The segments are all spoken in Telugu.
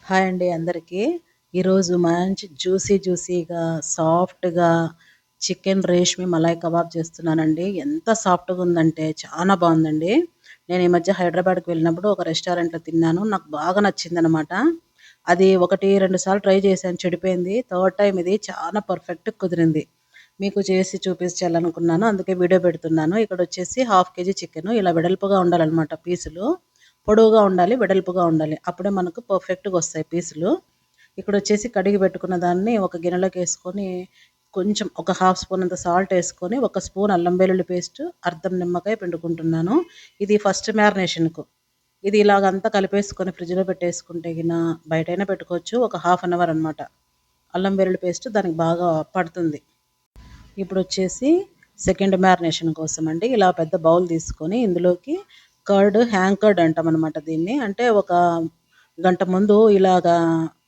హాయ్ అండి అందరికీ. ఈరోజు మంచి జ్యూసీగా, సాఫ్ట్‌గా చికెన్ రేష్మి మలాయ్ కబాబ్ చేస్తున్నానండి. ఎంత సాఫ్ట్‌గా ఉందంటే చాలా బాగుందండి. నేను ఈ మధ్య హైదరాబాద్‌కి వెళ్ళినప్పుడు ఒక రెస్టారెంట్‌లో తిన్నాను. నాకు బాగా నచ్చిందనమాట. అది 1, 2 సార్లు ట్రై చేశాను, చెడిపోయింది. థర్డ్ టైమ్ ఇది చాలా పర్ఫెక్ట్‌గా కుదిరింది. మీకు చేసి చూపించాలనుకున్నాను. అందుకే వీడియో పెడుతున్నాను. ఇక్కడొచ్చేసి హాఫ్ కేజీ చికెను ఇలా వెడల్పుగా ఉండాలనమాట పీసులు. పొడవుగా ఉండాలి, వెడల్పుగా ఉండాలి. అప్పుడే మనకు పర్ఫెక్ట్‌గా వస్తాయి పీసులు. ఇక్కడొచ్చేసి కడిగి పెట్టుకున్న దాన్ని ఒక గిన్నెలోకి వేసుకొని, కొంచెం ఒక హాఫ్ స్పూన్ అంత సాల్ట్ వేసుకొని, ఒక స్పూన్ అల్లం వెల్లుల్లి పేస్ట్, అర్ధం నిమ్మకాయ పిండుకుంటున్నాను. ఇది ఫస్ట్ మ్యారినేషన్‌కు. ఇది ఇలాగంతా కలిపేసుకొని ఫ్రిడ్జ్‌లో పెట్టేసుకుంటే బయటైనా పెట్టుకోవచ్చు. ఒక హాఫ్ అన్ అవర్ అనమాట. అల్లం వెల్లుల్లి పేస్ట్ దానికి బాగా పడుతుంది. ఇప్పుడొచ్చేసి సెకండ్ మ్యారినేషన్ కోసమండి ఇలా పెద్ద బౌల్ తీసుకొని ఇందులోకి హ్యాంగ్ కర్డ్ అంటామనమాట దీన్ని. అంటే ఒక గంట ముందు ఇలాగా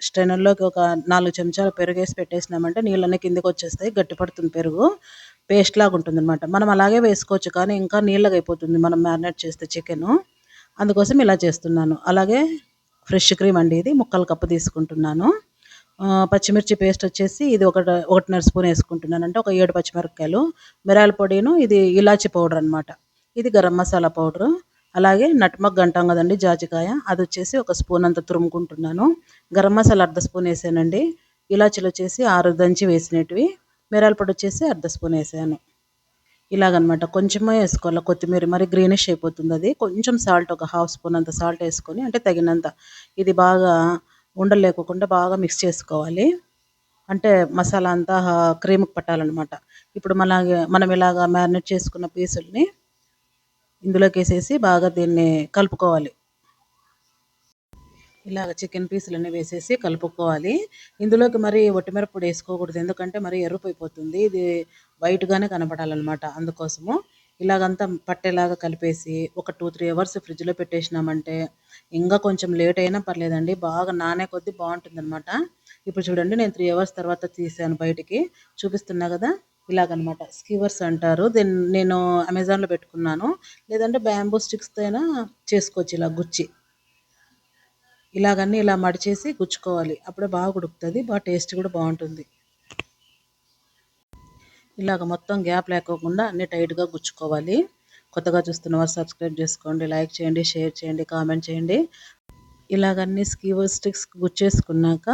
స్ట్రైనర్‌లోకి ఒక 4 చెంచాలు పెరుగేసి పెట్టేసినామంటే నీళ్ళన్నీ కిందకొచ్చేస్తాయి. గట్టిపడుతుంది పెరుగు. పేస్ట్‌లాగా ఉంటుందనమాట. మనం అలాగే వేసుకోవచ్చు, కానీ ఇంకా నీళ్ళగా అయిపోతుంది మనం మ్యారినేట్ చేస్తే చికెను. అందుకోసం ఇలా చేస్తున్నాను. అలాగే ఫ్రెష్ క్రీమ్ అండి ఇది. ముక్కలు కప్పు తీసుకుంటున్నాను. పచ్చిమిర్చి పేస్ట్ వచ్చేసి ఇది ఒకటిన్నర స్పూన్ వేసుకుంటున్నాను. అంటే ఒక 7 పచ్చిమిరపకాయలు. మిరియాల పొడిను, ఇది ఇలాచి పౌడర్ అనమాట. ఇది గరం మసాలా పౌడరు. అలాగే నట్మగ్ అంటాం కదండి, జాజికాయ, అది వచ్చేసి ఒక స్పూన్ అంత తురుముకుంటున్నాను. గరం మసాలా అర్ధ స్పూన్ వేసానండి. ఇలాచీలు వచ్చేసి 6 దంచి వేసినటివి. మిరియాల పొడి వచ్చేసి అర్ధ స్పూన్ వేసాను. ఇలాగనమాట. కొంచెమే వేసుకోవాలి కొత్తిమీర, మరి గ్రీనిష్ అయిపోతుంది అది. కొంచెం సాల్ట్, ఒక హాఫ్ స్పూన్ అంత సాల్ట్ వేసుకొని, అంటే తగినంత. ఇది బాగా ఉండలు లేకోకుండా బాగా మిక్స్ చేసుకోవాలి. అంటే మసాలా అంతా క్రీమ్కి పట్టాలన్నమాట. ఇప్పుడు మనం ఇలాగా మ్యారినేట్ చేసుకున్న పీసుల్ని ఇందులోకి వేసేసి బాగా దీన్ని కలుపుకోవాలి. ఇలాగ చికెన్ పీసులన్నీ వేసేసి కలుపుకోవాలి. ఇందులోకి మరి ఒట్టిమిరపొడి వేసుకోకూడదు, ఎందుకంటే మరి ఎర్రపైపోతుంది. ఇది వైట్‌గానే కనపడాలనమాట. అందుకోసము ఇలాగంతా పట్టేలాగా కలిపేసి ఒక 2, 3 అవర్స్ ఫ్రిడ్జ్‌లో పెట్టేసినామంటే, ఇంకా కొంచెం లేట్ అయినా పర్లేదండి, బాగా నానే కొద్దీ బాగుంటుందనమాట. ఇప్పుడు చూడండి, నేను 3 అవర్స్ తర్వాత తీసాను బయటికి. చూపిస్తున్నా కదా! ఇలాగనమాట. స్కీవర్స్ అంటారు. దీన్ని నేను అమెజాన్‌లో పెట్టుకున్నాను. లేదంటే బ్యాంబూ స్టిక్స్‌తో అయినా చేసుకోవచ్చు ఇలా గుచ్చి. ఇలాగన్నీ ఇలా మడిచేసి గుచ్చుకోవాలి. అప్పుడే బాగా ఉడుకుతుంది. బాగా టేస్ట్ కూడా బాగుంటుంది. ఇలాగ మొత్తం గ్యాప్ లేకోకుండా అన్నీ టైట్‌గా గుచ్చుకోవాలి. కొత్తగా చూస్తున్నవారు సబ్స్క్రైబ్ చేసుకోండి, లైక్ చేయండి, షేర్ చేయండి, కామెంట్ చేయండి. ఇలాగన్నీ స్కీవర్ స్టిక్స్ గుచ్చేసుకున్నాక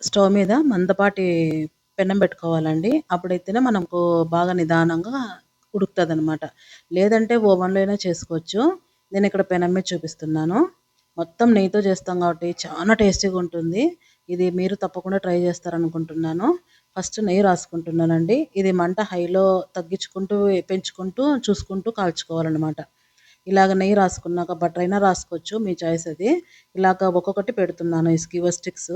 స్టవ్ మీద మందపాటి పెనం పెట్టుకోవాలండి. అప్పుడైతేనే మనకు బాగా నిదానంగా ఉడుకుతుందనమాట. లేదంటే ఓవెన్‌లో అయినా చేసుకోవచ్చు. నేను ఇక్కడ పెనం మీద చూపిస్తున్నాను. మొత్తం నెయ్యితో చేస్తాం కాబట్టి చాలా టేస్టీగా ఉంటుంది. ఇది మీరు తప్పకుండా ట్రై చేస్తారనుకుంటున్నాను. ఫస్ట్ నెయ్యి రాసుకుంటున్నానండి. ఇది మంట హైలో తగ్గించుకుంటూ, పెంచుకుంటూ, చూసుకుంటూ కాల్చుకోవాలన్నమాట. ఇలాగ నెయ్యి రాసుకున్నాక బటర్ అయినా రాసుకోవచ్చు, మీ చాయిస్ అది. ఇలాగ ఒక్కొక్కటి పెడుతున్నాను ఈ స్కీవర్ స్టిక్స్.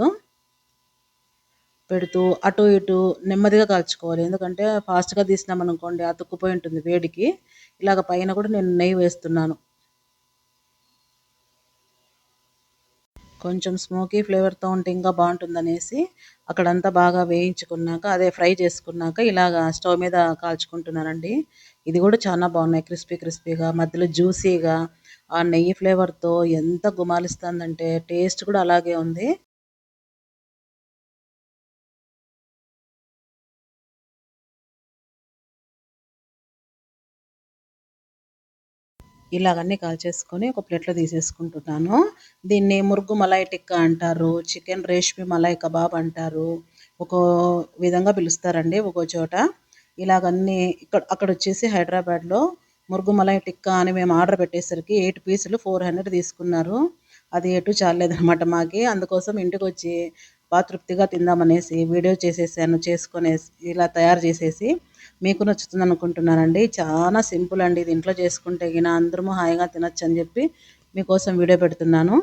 పెడుతూ అటు ఇటు నెమ్మదిగా కాల్చుకోవాలి. ఎందుకంటే ఫాస్ట్‌గా తీసినామనుకోండి అతుక్కుపోయి ఉంటుంది వేడికి. ఇలాగ పైన కూడా నేను నెయ్యి వేస్తున్నాను. కొంచెం స్మోకీ ఫ్లేవర్‌తో ఉంటే ఇంకా బాగుంటుందనేసి అక్కడంతా బాగా వేయించుకున్నాక, అదే ఫ్రై చేసుకున్నాక ఇలాగ స్టవ్ మీద కాల్చుకుంటున్నానండి. ఇది కూడా చాలా బాగున్నాయి. క్రిస్పీగా, మధ్యలో జ్యూసీగా, ఆ నెయ్యి ఫ్లేవర్‌తో ఎంత గుమాలిస్తుందంటే టేస్ట్ కూడా అలాగే ఉంది. ఇలాగన్నీ కాల్చేసుకొని ఒక ప్లేట్‌లో తీసేసుకుంటున్నాను. దీన్ని ముర్గు మలాయ్ టిక్కా అంటారు. చికెన్ రేష్మి మలాయ్ కబాబ్ అంటారు. ఒక్కో విధంగా పిలుస్తారండి ఒక్కో చోట. ఇలాగన్నీ అక్కడొచ్చేసి హైదరాబాద్‌లో ముర్గు మలాయ్ టిక్కా అని మేము ఆర్డర్ పెట్టేసరికి 8 పీసులు 400 తీసుకున్నారు. అది ఎటు చాలలేదనమాట మాకి. అందుకోసం ఇంటికొచ్చి తృప్తిగా తిందామనేసి వీడియో చేసేసాను. చేసుకొనేసి ఇలా తయారు చేసేసి మీకు నచ్చుతుందనుకుంటున్నానండి. చాలా సింపుల్ అండి. ఇది ఇంట్లో చేసుకుంటే అందరము హాయిగా తినొచ్చని చెప్పి మీకోసం వీడియో పెడుతున్నాను.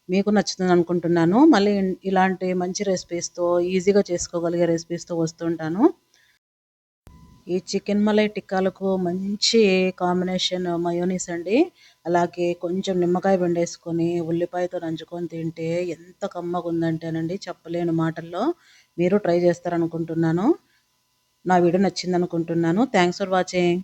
మీకు నచ్చుతుందనుకుంటున్నాను. మళ్ళీ ఇలాంటి మంచి రెసిపీస్‌తో, ఈజీగా చేసుకోగలిగే రెసిపీస్‌తో వస్తుంటాను. ఈ చికెన్ మలై టిక్కాలకు మంచి కాంబినేషన్ మయోనీస్ అండి. అలాగే కొంచెం నిమ్మకాయ పిండేసుకొని ఉల్లిపాయతో నంచుకొని తింటే ఎంత కమ్మగుందంటేనండి చెప్పలేను మాటల్లో. మీరు ట్రై చేస్తారనుకుంటున్నాను. నా వీడియో నచ్చిందనుకుంటున్నాను. Thanks for watching.